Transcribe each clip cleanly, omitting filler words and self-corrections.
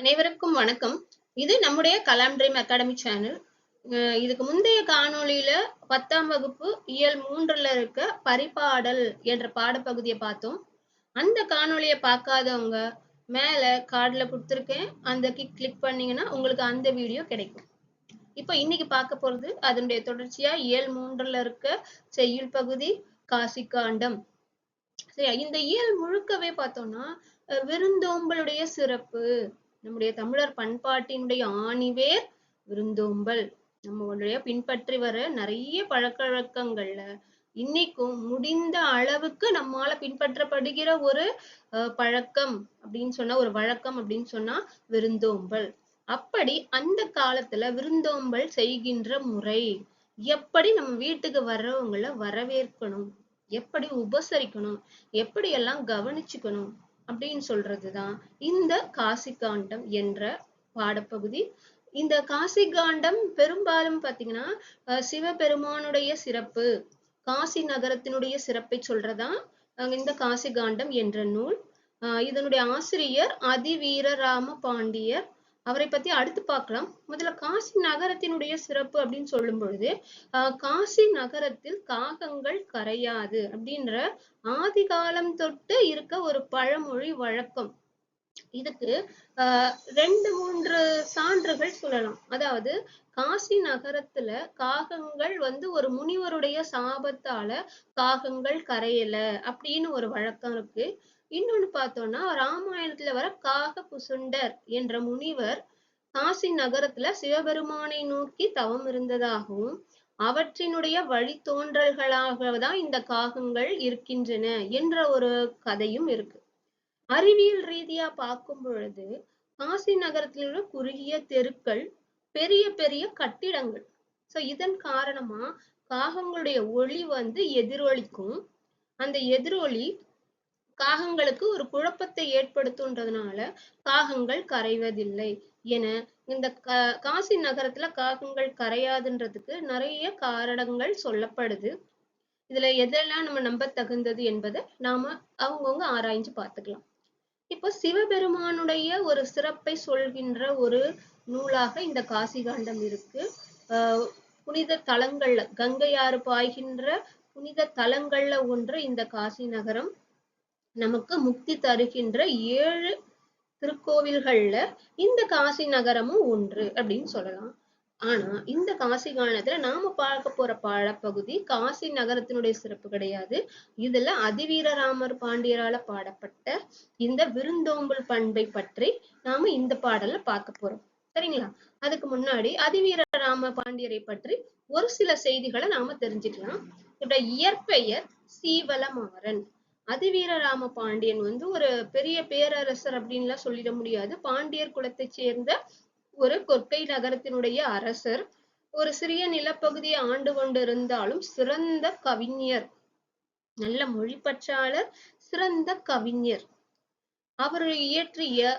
அனைவருக்கும் வணக்கம். இது நம்முடைய கலாம் ட்ரீம் அகாடமி சேனல். இதுக்கு முந்தைய காணொளியில 10ஆம் வகுப்பு இயல் 3ல இருக்க பரிபாடல் என்ற பாடப்பகுதியை பார்த்தோம். அந்த காணொளியை பார்க்காதவங்க மேல கார்டுல கொடுத்துருக்கேன். அந்த கிளிக் பண்ணீங்கன்னா உங்களுக்கு அந்த வீடியோ கிடைக்கும். இப்ப இன்னைக்கு பார்க்க போறது அதனுடைய தொடர்ச்சியா இயல் 3ல இருக்க செய்யுள் பகுதி காசிக்காண்டம். சரி, இந்த இயல் முழுக்கவே பார்த்தோம்னா விருந்தோம்பலுடைய சிறப்பு, நம்முடைய தமிழர் பண்பாட்டினுடைய ஆணிவேர் விருந்தோம்பல். நம்மளுடைய பின்பற்றி வர நிறைய பழக்க வழக்கங்கள்ல இன்னைக்கும் முடிந்த அளவுக்கு நம்மால பின்பற்றப்படுகிற ஒரு பழக்கம் அப்படின்னு சொன்னா, ஒரு வழக்கம் அப்படின்னு சொன்னா விருந்தோம்பல். அப்படி அந்த காலத்துல விருந்தோம்பல் செய்கின்ற முறை, எப்படி நம்ம வீட்டுக்கு வர்றவங்கள வரவேற்கணும், எப்படி உபசரிக்கணும், எப்படி எல்லாம் கவனிச்சுக்கணும் அப்படின்னு சொல்றதுதான் இந்த காசிக்காண்டம் என்ற பாடப்பகுதி. இந்த காசிக்காண்டம் பெரும்பாலும் பாத்தீங்கன்னா சிவபெருமானுடைய சிறப்பு, காசி நகரத்தினுடைய சிறப்பை சொல்றதா இந்த காசிகாண்டம் என்ற நூல். இதனுடைய ஆசிரியர் அதிவீரராம பாண்டியர். அவரை பத்தி அடுத்து பார்க்கலாம். முதல்ல காசி நகரத்தினுடைய சிறப்பு அப்படின்னு சொல்லும் பொழுது காசி நகரத்தில் காகங்கள் கரையாது அப்படின்ற ஆதி காலம் தொட்டு இருக்க ஒரு பழமொழி வழக்கம். இதுக்கு 2-3 சான்றுகள் சொல்லலாம். அதாவது காசி நகரத்துல காகங்கள் ஒரு முனிவருடைய சாபத்தால காகங்கள் கரையல அப்படின்னு ஒரு வழக்கம் இருக்கு. இன்னொன்னு பார்த்தோம்னா ராமாயணத்துல வர காக புசுண்டர் என்ற முனிவர் காசி நகரத்துல சிவபெருமானை நோக்கி தவம் இருந்ததாகவும் அவற்றினுடைய வழித்தோன்றல்களாகதான் இந்த காகங்கள் இருக்கின்றன என்ற ஒரு கதையும் இருக்கு. அறிவியல் ரீதியா பார்க்கும் பொழுது காசி நகரத்தில் உள்ள குறுகிய தெருக்கள், பெரிய பெரிய கட்டிடங்கள். இதன் காரணமா காகங்களுடைய ஒளி எதிரொலிக்கும். அந்த எதிரொலி காகங்களுக்கு ஒரு குழப்பத்தை ஏற்படுத்துன்றதுனால காகங்கள் கரைவதில்லை என இந்த காசி நகரத்துல காகங்கள் கரையாதுன்றதுக்கு நிறைய காரணங்கள் சொல்லப்படுது. இதுல எதெல்லாம் நம்ம நம்ப தகுந்தது என்பதை நாம அவங்கவுங்க ஆராய்ஞ்சு பார்த்துக்கலாம். இப்போ சிவபெருமானுடைய ஒரு சிறப்பை சொல்கின்ற ஒரு நூலாக இந்த காசிகாண்டம் இருக்கு. புனித தலங்கள்ல கங்கையாறு பாய்கின்ற புனித தலங்கள்ல ஒன்று இந்த காசி நகரம். நமக்கு முக்தி தருகின்ற 7 திருக்கோவில்கள்ல இந்த காசி நகரமும் ஒன்று அப்படின்னு சொல்லலாம். ஆனா இந்த காசி காண்டத்துல நாம பார்க்க போற பாடப்பகுதி காசி நகரத்தினுடைய சிறப்பு கிடையாது. இதுல அதிவீரராமர் பாண்டியரால பாடப்பட்ட இந்த விருந்தோம்பல் பண்பை பற்றி நாம இந்த பாடல்ல பார்க்க போறோம். சரிங்களா? அதுக்கு முன்னாடி அதிவீரராம பாண்டியரை பற்றி ஒரு சில செய்திகளை நாம தெரிஞ்சுக்கலாம். இவருடைய இயற்பெயர் சீவலமாறன். அதிவீரராம பாண்டியன் ஒரு பெரிய பேரரசர் அப்படின்லாம் சொல்லிட முடியாது. பாண்டியர் குலத்தை சேர்ந்த ஒரு கொற்கை நகரத்தினுடைய அரசர். ஒரு சிறிய நிலப்பகுதியை ஆண்டு கொண்டிருந்தாலும் சிறந்த கவிஞர், நல்ல மொழிப்பற்றாளர், சிறந்த கவிஞர். அவர் இயற்றிய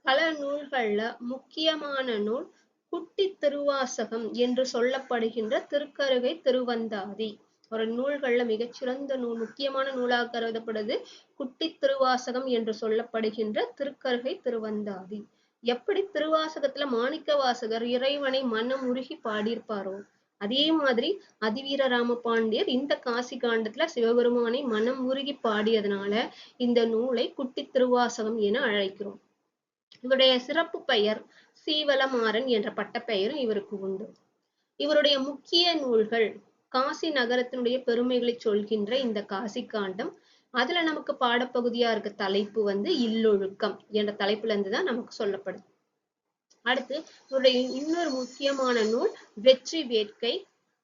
பல நூல்கள்ல முக்கியமான நூல் குட்டி திருவாசகம் என்று சொல்லப்படுகின்ற திருக்கருகை திருவந்தாதி. ஒரு நூல்கள்ல மிகச்சிறந்த நூல், முக்கியமான நூலாக கருதப்படுது குட்டி திருவாசகம் என்று சொல்லப்படுகின்ற திருக்கருகை திருவந்தாதி. எப்படி திருவாசகத்துல மாணிக்க வாசகர் இறைவனை மனம் உருகி பாடியிருப்பாரோ அதே மாதிரி அதிவீரராம பாண்டியர் இந்த காசி காண்டத்துல சிவபெருமானை மனம் உருகி பாடியதுனால இந்த நூலை குட்டி திருவாசகம் என அழைக்கிறோம். இவருடைய சிறப்பு பெயர் சீவலமாறன் என்ற பட்டப்பெயரும் இவருக்கு உண்டு. இவருடைய முக்கிய நூல்கள் காசி நகரத்தினுடைய பெருமைகளை சொல்கின்ற இந்த காசி காண்டம். அதுல நமக்கு பாடப்பகுதியா இருக்க தலைப்பு இல்லொழுக்கம் என்ற தலைப்புல இருந்துதான் நமக்கு சொல்லப்படுது. அடுத்து இவருடைய இன்னொரு முக்கியமான நூல் வெற்றி வேட்கை.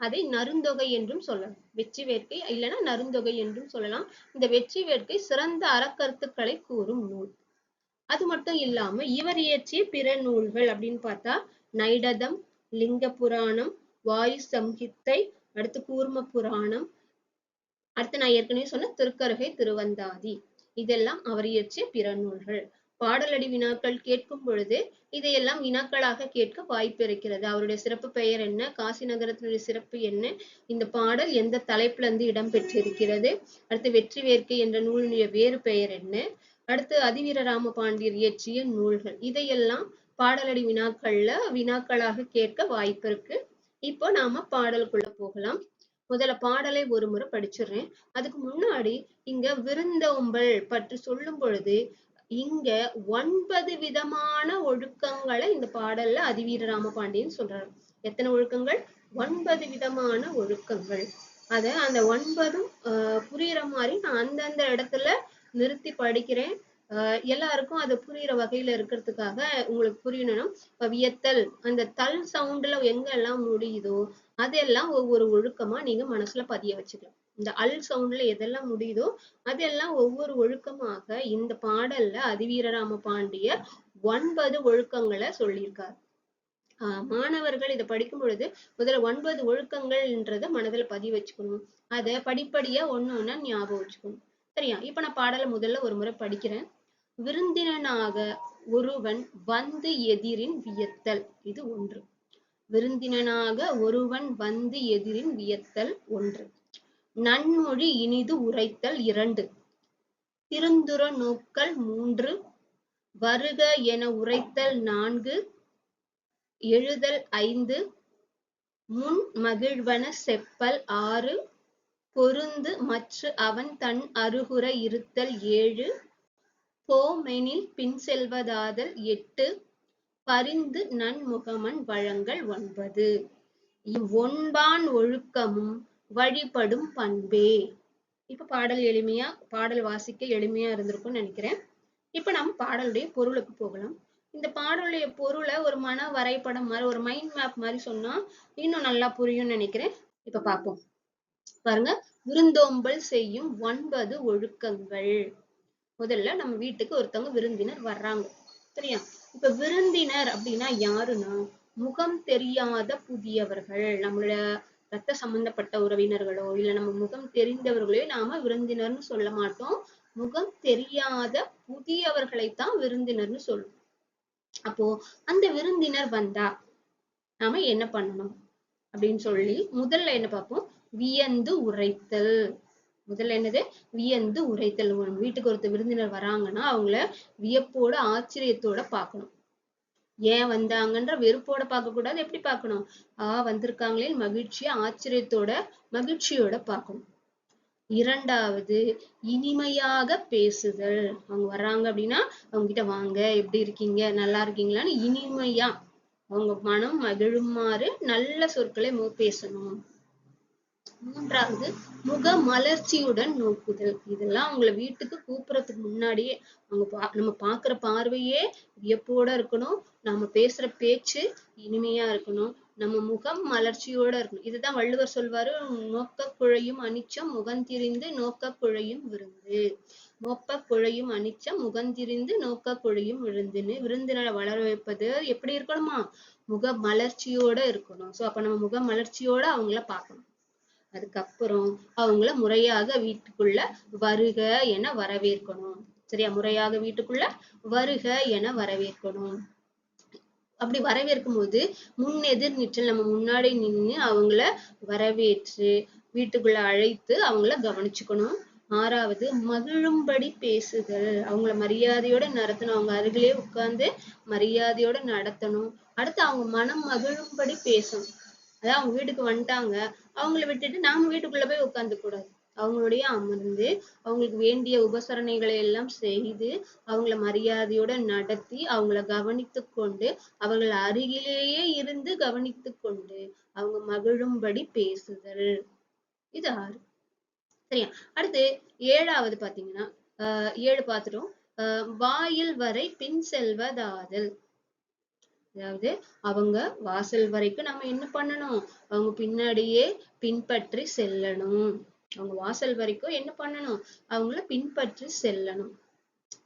அதை நருந்தொகை என்றும் சொல்லலாம். வெற்றி வேட்கை இல்லைன்னா நருந்தொகை என்றும் சொல்லலாம். இந்த வெற்றி வேட்கை சிறந்த அறக்கருத்துக்களை கூறும் நூல். அது மட்டும் இல்லாம இவர் இயற்றிய பிற நூல்கள் அப்படின்னு பார்த்தா நைடதம், லிங்க புராணம், வாயு சம்ஹித்தை, அடுத்து கூர்ம புராணம், அடுத்து நான் ஏற்கனவே சொன்ன திருக்கருகை திருவந்தாதி. இதெல்லாம் அவர் இயற்றிய பிற நூல்கள். பாடலடி வினாக்கள் கேட்கும் பொழுது இதையெல்லாம் வினாக்களாக கேட்க வாய்ப்பு இருக்கிறது. அவருடைய சிறப்பு பெயர் என்ன, காசி நகரத்தினுடைய சிறப்பு என்ன, இந்த பாடல் எந்த தலைப்புல இருந்து இடம் பெற்றிருக்கிறது, அடுத்து வெற்றி வேட்கை என்ற நூலினுடைய வேறு பெயர் என்ன, அடுத்து அதிவீர ராம பாண்டியர் இயற்றிய நூல்கள், இதையெல்லாம் பாடலடி வினாக்களாக கேட்க வாய்ப்பு இருக்கு. இப்போ நாம பாடலுக்குள்ள போகலாம். முதல்ல பாடலை ஒரு முறை படிச்சிடுறேன். அதுக்கு முன்னாடி இங்க விருந்தோம்பல் பற்றி சொல்லும் பொழுது இங்க 9 விதமான ஒழுக்கங்களை இந்த பாடல்ல அதிவீர ராமபாண்டியன் சொல்றாரு. எத்தனை ஒழுக்கங்கள்? 9 விதமான ஒழுக்கங்கள். அந்த 9ம் புரியுற மாதிரி நான் அந்தந்த இடத்துல நிறுத்தி படிக்கிறேன். எல்லாருக்கும் அது புரியுற வகையில இருக்கிறதுக்காக உங்களுக்கு புரியணும். இப்ப வியத்தல், அந்த தல் சவுண்ட்ல எங்க எல்லாம் முடியுதோ அதெல்லாம் ஒவ்வொரு ஒழுக்கமா நீங்க மனசுல பதிய வச்சுக்கலாம். இந்த அல் சவுண்ட்ல எதெல்லாம் முடியுதோ அதெல்லாம் ஒவ்வொரு ஒழுக்கமாக இந்த பாடல்ல அதிவீரராம பாண்டியர் 9 ஒழுக்கங்களை சொல்லியிருக்காரு. மாணவர்கள் இதை படிக்கும் பொழுது முதல்ல 9 ஒழுக்கங்கள்ன்றத மனதுல பதிவு வச்சுக்கணும். அதை படிப்படியா ஒண்ணா ஞாபகம் வச்சுக்கணும். சரியா? இப்ப நான் பாடலை முதல்ல ஒரு முறை படிக்கிறேன். விருந்தினனாக ஒருவன் வந்து எதிரின் வியத்தல், இது 1. விருந்தினனாக ஒருவன் வந்து எதிரின் வியத்தல் 1. நன்மொழி இனிது உரைத்தல் 2. திருந்துற நோக்கல் 3. வருக என உரைத்தல் 4. எழுதல் 5. முன் மகிழ்வன செப்பல் 6. பொருந்து மற்ற அவன் தன் அருகுற இருத்தல் 7. போமெனில் பின் செல்வதாதல் 8. பரிந்து நன்முகமன் வழங்கல் 9. இவ்வொன்பான் ஒழுக்கமும் வழிபடும் பண்பே. இப்ப பாடல் வாசிக்க எளிமையா இருந்திருக்கும்னு நினைக்கிறேன். இப்ப நம்ம பாடலுடைய பொருளுக்கு போகலாம். இந்த பாடலுடைய பொருளை ஒரு மன வரைபடம் மாதிரி, ஒரு மைண்ட் மேப் மாதிரி சொன்னா இன்னும் நல்லா புரியும்னு நினைக்கிறேன். இப்ப பார்ப்போம். பாருங்க, விருந்தோம்பல் செய்யும் 9 ஒழுக்கங்கள். முதல்ல நம்ம வீட்டுக்கு ஒருத்தவங்க விருந்தினர் வர்றாங்க. சரியா? இப்ப விருந்தினர் அப்படின்னா யாருன்னா முகம் தெரியாத புதியவர்கள். நம்மளோட ரத்த சம்பந்தப்பட்ட உறவினர்களோ இல்ல நம்ம முகம் தெரிந்தவர்களோ நாம விருந்தினர்னு சொல்ல மாட்டோம். முகம் தெரியாத புதியவர்களைத்தான் விருந்தினர்னு சொல்லுவோம். அப்போ அந்த விருந்தினர் வந்தா நாம என்ன பண்ணணும் அப்படின்னு சொல்லி முதல்ல என்ன பார்ப்போம்? வியந்து உரைத்தல். முதல்ல என்னது? வியந்து உரைத்தல். வீட்டுக்கு ஒருத்தர் விருந்தினர் வராங்கன்னா அவங்கள வியப்போட ஆச்சரியத்தோட பார்க்கணும். ஏன் வந்தாங்கன்ற வெறுப்போட பார்க்க கூடாது. எப்படி பார்க்கணும்? வந்திருக்காங்களே மகிழ்ச்சியா மகிழ்ச்சியோட பார்க்கணும். 2வது இனிமையாக பேசுதல். அவங்க வர்றாங்க அப்படின்னா அவங்க கிட்ட வாங்க, எப்படி இருக்கீங்க, நல்லா இருக்கீங்களான்னு இனிமையா அவங்க மனம் மகிழுமாறு நல்ல சொற்களை பேசணும். 3வது முக மலர்ச்சியுடன் நோக்குதல். இதெல்லாம் அவங்கள வீட்டுக்கு கூப்பிடறதுக்கு முன்னாடியே நம்ம பாக்குற பார்வையே வியப்போட இருக்கணும். நம்ம பேசுற பேச்சு இனிமையா இருக்கணும். நம்ம முகம் மலர்ச்சியோட இருக்கணும். இதுதான் வள்ளுவர் சொல்வாரு, நோக்க குழையும் அனிச்சம் முகந்திரிந்து நோக்க குழையும் விருந்து. மொப்ப குழையும் அனிச்சம் முகந்திரிந்து நோக்க குழையும் விருந்துன்னு. விருந்தினரை வளர வைப்பது எப்படி இருக்கணுமா? முக மலர்ச்சியோட இருக்கணும். சோ அப்ப நம்ம முக மலர்ச்சியோட அவங்கள பார்க்கணும். அதுக்கப்புறம் அவங்கள முறையாக வீட்டுக்குள்ள வருக என வரவேற்கணும். சரியா? முறையாக வீட்டுக்குள்ள வருக என வரவேற்கணும். அப்படி வரவேற்கும் போது முன்னெதிர் நிற்றல், நம்ம முன்னாடி நின்று அவங்கள வரவேற்று வீட்டுக்குள்ள அழைத்து அவங்கள கவனிச்சுக்கணும். 6வது மகிழும்படி பேசுதல். அவங்கள மரியாதையோட நடத்தணும். அவங்க அருகிலே உட்கார்ந்து மரியாதையோட நடத்தணும். அடுத்து அவங்க மனம் மகிழும்படி பேசணும். அதாவது அவங்க வீட்டுக்கு வந்துட்டாங்க, அவங்கள விட்டுட்டு நாம வீட்டுக்குள்ள போய் உட்கார்ந்து கூடாது. அவங்களுடைய அமர்ந்து அவங்களுக்கு வேண்டிய உபசரணைகளை எல்லாம் செய்து அவங்கள மரியாதையோட நடத்தி அவங்கள கவனித்து கொண்டு அவர்கள் அருகிலேயே இருந்து கவனித்து கொண்டு அவங்க மகிழும்படி பேசுதல். இது 6. சரியா? அடுத்து 7வது பாத்தீங்கன்னா 7 பார்த்துட்டோம். வாயில் வரை பின் செல்வதாதல். அதாவது அவங்க வாசல் வரைக்கும் நம்ம என்ன பண்ணணும்? அவங்க பின்னாடியே பின்பற்றி செல்லணும். அவங்க வாசல் வரைக்கும் என்ன பண்ணணும்? அவங்கள பின்பற்றி செல்லணும்.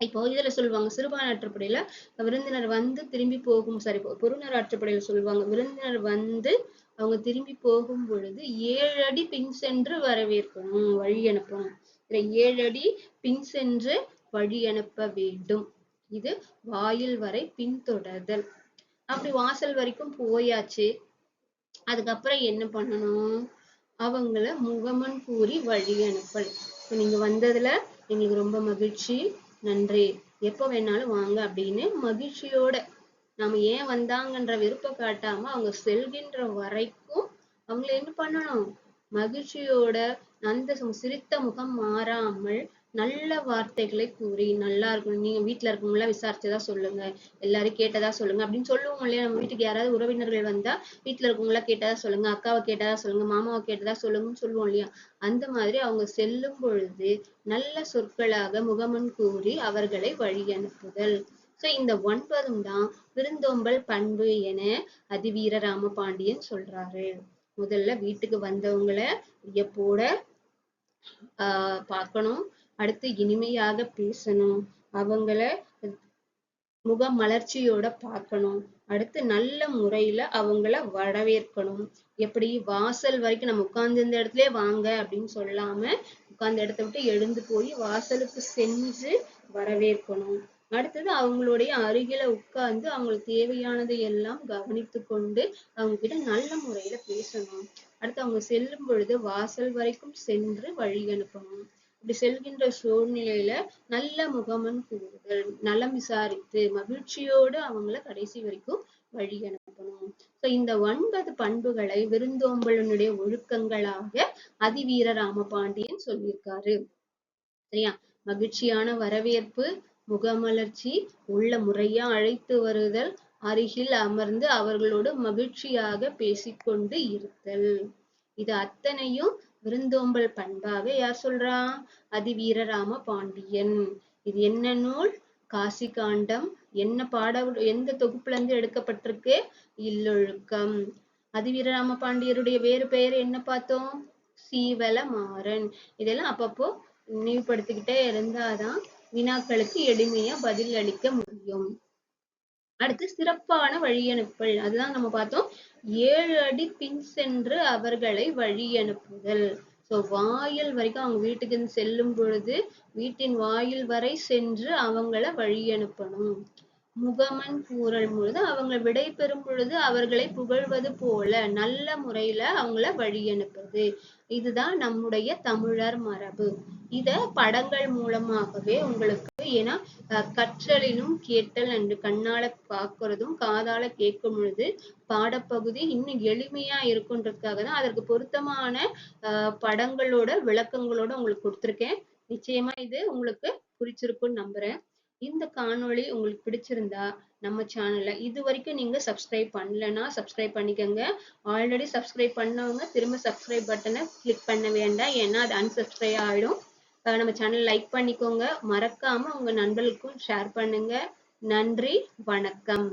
இப்போ இதுல சொல்லுவாங்க சிறுபான்மையாற்றுப்படையில விருந்தினர் வந்து திரும்பி போகும், பொருநர் ஆற்றுப்படையில சொல்லுவாங்க விருந்தினர் வந்து அவங்க திரும்பி போகும் பொழுது 7 அடி பின் சென்று வரவேற்கணும், வழி அனுப்பணும். 7 அடி பின் சென்று வழி அனுப்ப வேண்டும். இது வாயில் வரை பின்தொடர்தல். அப்படி வாசல் வரைக்கும் போயாச்சு. அதுக்கப்புறம் என்ன பண்ணணும்? அவங்கள முகமன் கூறி வழி அனுப்பல். நீங்க வந்ததுல எங்களுக்கு ரொம்ப மகிழ்ச்சி. நன்றி, எப்ப வேணாலும் வாங்க அப்படின்னு மகிழ்ச்சியோட, நாம ஏன் வந்தாங்கன்ற விருப்பம் காட்டாம அவங்க செல்கின்ற வரைக்கும் அவங்களை என்ன பண்ணணும், மகிழ்ச்சியோட அந்த சிரித்த முகம் மாறாமல் நல்ல வார்த்தைகளை கூறி, நல்லா இருக்கணும், நீங்க வீட்டுல இருக்கவங்கள விசாரிச்சதா சொல்லுங்க, எல்லாரும் கேட்டதா சொல்லுங்க அப்படின்னு சொல்லுவோம் இல்லையா. நம்ம வீட்டுக்கு யாராவது உறவினர்கள் வந்தா வீட்டுல இருக்கவங்கள கேட்டதா சொல்லுங்க, அக்காவை கேட்டதா சொல்லுங்க, மாமாவை கேட்டதா சொல்லுங்கன்னு சொல்லுவோம் இல்லையா. அந்த மாதிரி அவங்க செல்லும் பொழுது நல்ல சொற்களாக முகமன் கூறி அவர்களை வழி அனுப்புதல். சோ இந்த 9 தான் விருந்தோம்பல் பண்பு என அதிவீர ராமபாண்டியன் சொல்றாரு. முதல்ல வீட்டுக்கு வந்தவங்களை வியப்போட பார்க்கணும். அடுத்து இனிமையாக பேசணும். அவங்கள முகமலர்ச்சியோட பார்க்கணும். அடுத்து நல்ல முறையில அவங்கள வரவேற்கணும். எப்படி, வாசல் வரைக்கும் நம்ம உட்கார்ந்து இருந்த இடத்துலயே வாங்க அப்படின்னு சொல்லாம உட்கார்ந்த இடத்த விட்டு எழுந்து போய் வாசலுக்கு சென்று வரவேற்கணும். அடுத்தது அவங்களுடைய அருகில உட்கார்ந்து அவங்களுக்கு தேவையானதை எல்லாம் கவனித்து கொண்டு அவங்க கிட்ட நல்ல முறையில பேசணும். அடுத்து அவங்க செல்லும் பொழுது வாசல் வரைக்கும் சென்று வழி அனுப்பணும். இப்படி செல்கின்ற சூழ்நிலையில நல்ல முகமன் கூறுதல், நலம் விசாரித்து மகிழ்ச்சியோடு அவங்கள கடைசி வரைக்கும் வழி அனுப்பணும். இந்த 9 பண்புகளை விருந்தோம்பலனுடைய ஒழுக்கங்களாக அதிவீர ராமபாண்டியன் சொல்லியிருக்காரு. சரியா, மகிழ்ச்சியான வரவேற்பு, முகமலர்ச்சி, உள்ள முறையா அழைத்து வருதல், அருகில் அமர்ந்து அவர்களோடு மகிழ்ச்சியாக பேசிக்கொண்டு இருத்தல். இது அத்தனையும் விருந்தோம்பல் பண்பாக யார் சொல்றா, அதிவீர ராமபாண்டியன். இது என்ன நூல், காசி காண்டம். என்ன எந்த தொகுப்புல இருந்து எடுக்கப்பட்டிருக்கு, இல்லொழுக்கம். அதிவீர ராமபாண்டியருடைய வேறு பெயர் என்ன பார்த்தோம், சீவலமாறன். இதெல்லாம் அப்பப்போ நினைவுபடுத்திக்கிட்டே இருந்தாதான் வினாக்களுக்கு எளிமையா பதில் அளிக்க முடியும். அடுத்து சிறப்பான வழியனுப்பல், அதுதான் நம்ம பார்த்தோம். 7 அடி பின் சென்று அவர்களை வழி அனுப்புதல். வாயில் வரைக்கும் அவங்க வீட்டுக்கு செல்லும் பொழுது வீட்டின் வாயில் வரை சென்று அவங்கள வழி அனுப்பணும். முகமன் கூறல் பொழுது அவங்க விடை பெறும் பொழுது அவர்களை புகழ்வது போல நல்ல முறையில அவங்கள வழி அனுப்புது. இதுதான் நம்முடைய தமிழர் மரபு. இத படங்கள் மூலமாகவே உங்களுக்கு, ஏன்னா கற்றலினும் கேட்டல் என்று கண்ணால பார்க்கிறதும் காதால கேட்கும் பொழுது பாடப்பகுதி இன்னும் எளிமையா இருக்குன்றதுக்காக தான் அதற்கு பொருத்தமான படங்களோட விளக்கங்களோட உங்களுக்கு கொடுத்திருக்கேன். நிச்சயமா இது உங்களுக்கு பிடிச்சிருக்கும்னு நம்புறேன். இந்த காணொளி உங்களுக்கு பிடிச்சிருந்தா நம்ம சேனலை இது வரைக்கும் நீங்க சப்ஸ்கிரைப் பண்ணலன்னா சப்ஸ்கிரைப் பண்ணிக்கோங்க. ஆல்ரெடி சப்ஸ்கிரைப் பண்ணவங்க திரும்ப சப்ஸ்கிரைப் பட்டனை கிளிக் பண்ண வேண்டாம், ஏன்னா அது அன்சப்ஸ்கிரைப் ஆயிடும். நம்ம சேனல் லைக் பண்ணிக்கோங்க. மறக்காம உங்க நண்பர்களுக்கும் ஷேர் பண்ணுங்க. நன்றி, வணக்கம்.